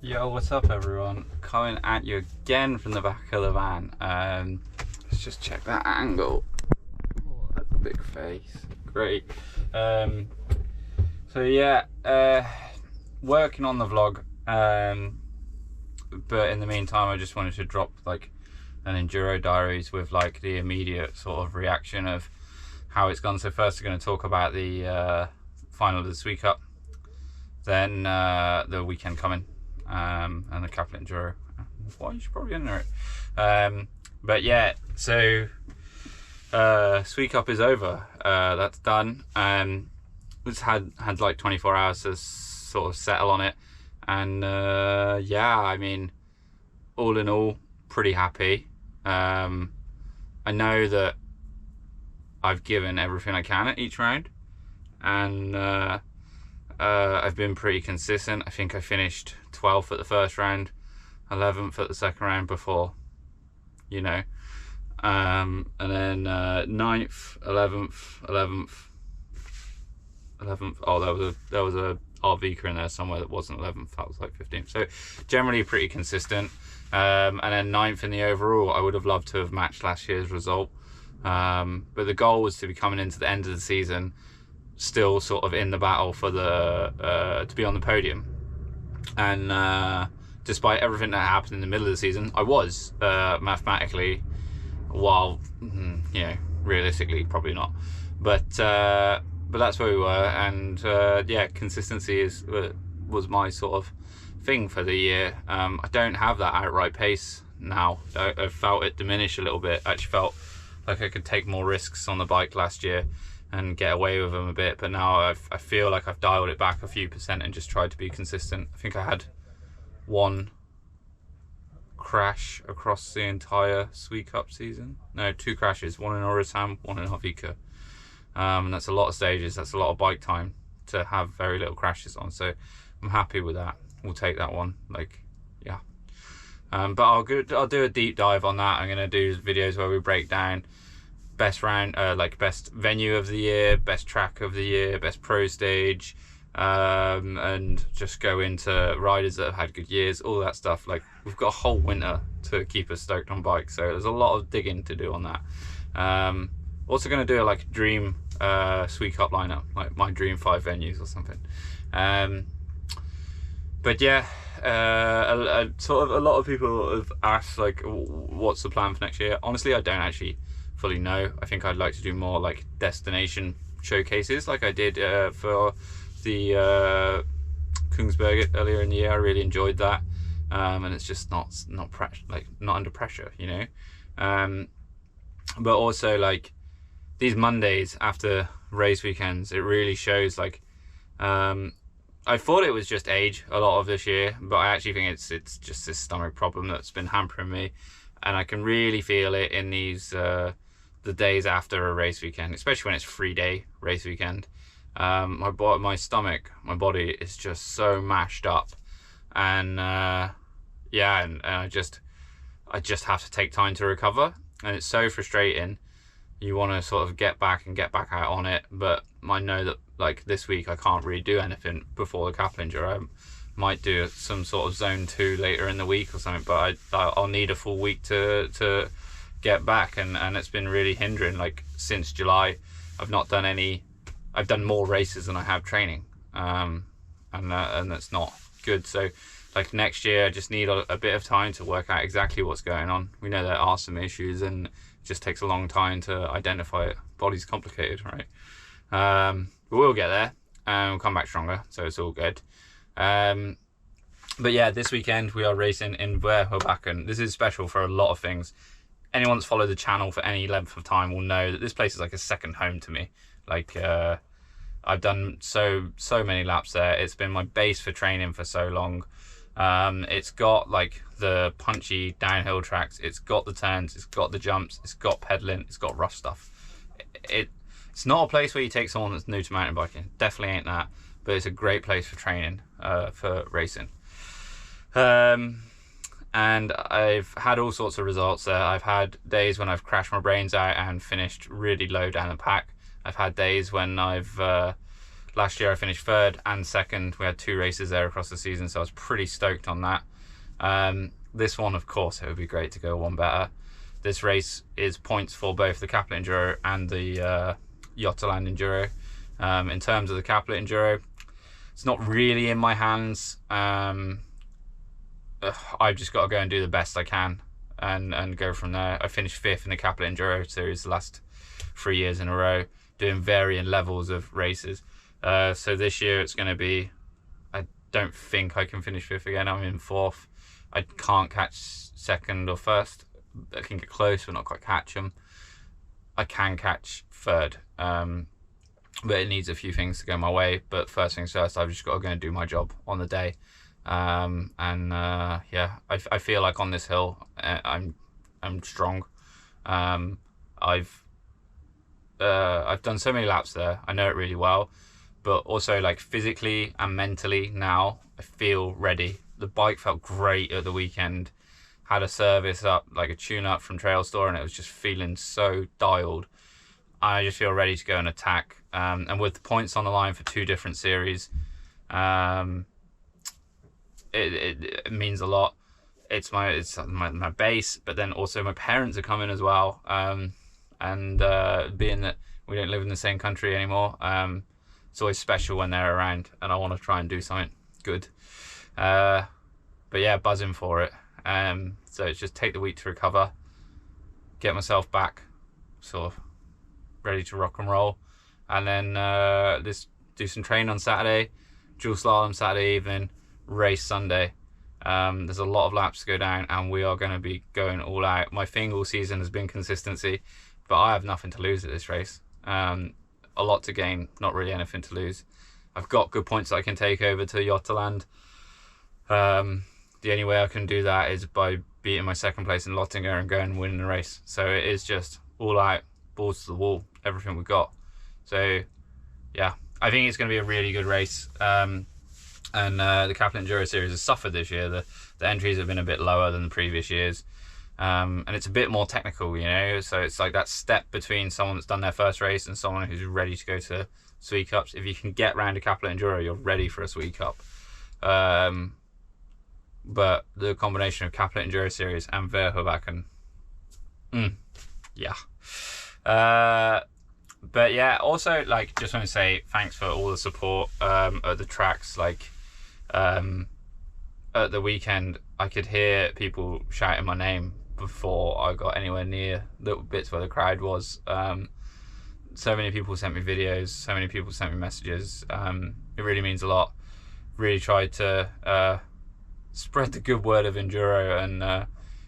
Yo, what's up everyone? Coming at you again from the back of the van. Let's just check that angle. Oh, that's a big face. Great. So yeah, working on the vlog. But in the meantime, I just wanted to drop like an Enduro Diaries with like the immediate sort of reaction of how it's gone. So first, we're going to talk about the final of the Sweet Cup, then the weekend coming. And a couple of Enduro. Well, you should probably enter it. But yeah, so Sweet Cup is over. That's done. It's had like 24 hours to sort of settle on it, and yeah, I mean, all in all, pretty happy. I know that I've given everything I can at each round, and I've been pretty consistent. I think I finished 12th at the first round, 11th at the second round before, you know, and then 9th, 11th. Oh, there was a RV in there somewhere that wasn't 11th. That was like 15th. So generally pretty consistent. And then 9th in the overall. I would have loved to have matched last year's result, but the goal was to be coming into the end of the season still sort of in the battle for the to be on the podium. And despite everything that happened in the middle of the season, I was mathematically, while you know, realistically probably not, but that's where we were. And yeah, consistency was my sort of thing for the year. I don't have that outright pace now. I felt it diminish a little bit. I actually felt like I could take more risks on the bike last year and get away with them a bit, but now I feel like I've dialed it back a few percent and just tried to be consistent. I think I had one crash across the entire Sweet Cup season. No, 2 crashes, one in Orisam, one in Harvika. And that's a lot of stages, that's a lot of bike time to have very little crashes on, so I'm happy with that. We'll take that one, like, yeah. But I'll do a deep dive on that. I'm gonna do videos where we break down best round, like best venue of the year, best track of the year, best pro stage, and just go into riders that have had good years, all that stuff. Like, we've got a whole winter to keep us stoked on bikes, so there's a lot of digging to do on that. Also going to do like a dream Sweet Cup lineup, like my dream 5 venues or something. But yeah, sort of a lot of people have asked like, what's the plan for next year? Honestly, I don't actually fully know. I think I'd like to do more like destination showcases like I did for the Kungsberget earlier in the year. I really enjoyed that, and it's just not under pressure, you know. But also like these Mondays after race weekends, it really shows like I thought it was just age a lot of this year, but I actually think it's just this stomach problem that's been hampering me, and I can really feel it in these the days after a race weekend, especially when it's 3-day race weekend. My stomach, my body is just so mashed up, and yeah, and I just have to take time to recover, and it's so frustrating. You want to sort of get back out on it, but I know that like this week I can't really do anything before the Kaplinger. I might do some sort of zone 2 later in the week or something, but I'll need a full week to get back, and it's been really hindering. Like since July, I've done more races than I have training, and that's not good. So like next year I just need a bit of time to work out exactly what's going on. We know there are some issues, and it just takes a long time to identify it. Body's complicated, right? But we'll get there, and we'll come back stronger, so it's all good. But yeah, this weekend we are racing in Verhoebacken. This is special for a lot of things. Anyone that's followed the channel for any length of time will know that this place is like a second home to me. Like I've done so many laps there. It's been my base for training for so long. It's got like the punchy downhill tracks, it's got the turns, it's got the jumps, it's got pedaling, it's got rough stuff. It's not a place where you take someone that's new to mountain biking, definitely ain't that, but it's a great place for training, for racing. And I've had all sorts of results there. I've had days when I've crashed my brains out and finished really low down the pack. I've had days when I've Last year I finished 3rd and 2nd. We had 2 races there across the season, so I was pretty stoked on that. This one, of course, it would be great to go one better. This race is points for both the Caplet Enduro and the Jotterland Enduro. In terms of the Caplet Enduro, it's not really in my hands. I've just got to go and do the best I can and go from there. I finished 5th in the Caplet Enduro series the last 3 years in a row, doing varying levels of races. So this year it's going to be, I don't think I can finish 5th again. I'm in 4th. I can't catch 2nd or 1st. I can get close but not quite catch them. I can catch 3rd, but it needs a few things to go my way. But first things first, I've just got to go and do my job on the day. Yeah, I feel like on this hill I'm strong. I've done so many laps there. I know it really well, but also like physically and mentally now I feel ready. The bike felt great at the weekend. Had a service up, like a tune up from Trailstore, and it was just feeling so dialed. I just feel ready to go and attack. And with the points on the line for 2 different series, it means a lot. It's my base, but then also my parents are coming as well. And being that we don't live in the same country anymore, it's always special when they're around, and I want to try and do something good. But yeah, buzzing for it. So it's just take the week to recover, get myself back sort of ready to rock and roll, and then do some training on Saturday, dual slalom Saturday evening, race Sunday. There's a lot of laps to go down, and we are going to be going all out. My thing all season has been consistency, but I have nothing to lose at this race. A lot to gain, not really anything to lose. I've got good points that I can take over to Jotterland. The only way I can do that is by beating my 2nd place in Lottinger and going and winning the race. So it is just all out, balls to the wall, everything we've got. So yeah, I think it's going to be a really good race. And the Caplet Enduro Series has suffered this year. The entries have been a bit lower than the previous years. And it's a bit more technical, you know, so it's like that step between someone that's done their first race and someone who's ready to go to Sweet Cups. If you can get round a Caplet Enduro, you're ready for a Sweet Cup. But the combination of Caplet Enduro Series and Verhoeven, yeah. But yeah, also like just want to say thanks for all the support at the tracks. Like at the weekend, I could hear people shouting my name before I got anywhere near the bits where the crowd was. So many people sent me videos, so many people sent me messages. It really means a lot. Really tried to spread the good word of enduro and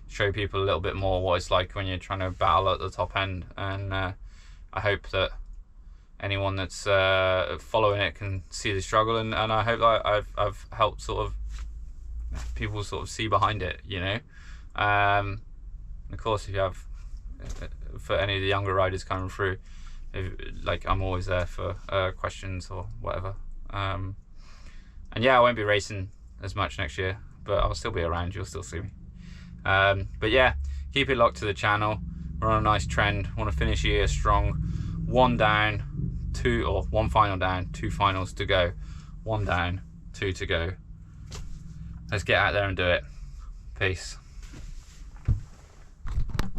show people a little bit more what it's like when you're trying to battle at the top end. And I hope that anyone that's following it can see the struggle, and I hope that I've helped sort of people sort of see behind it, you know. Of course, if you have, for any of the younger riders coming through, like I'm always there for questions or whatever. And yeah, I won't be racing as much next year, but I'll still be around. You'll still see me. But yeah, keep it locked to the channel. We're on a nice trend. Want to finish the year strong. 1 down, 2, or 1 final down, 2 finals to go. 1 down, 2 to go. Let's get out there and do it. Peace.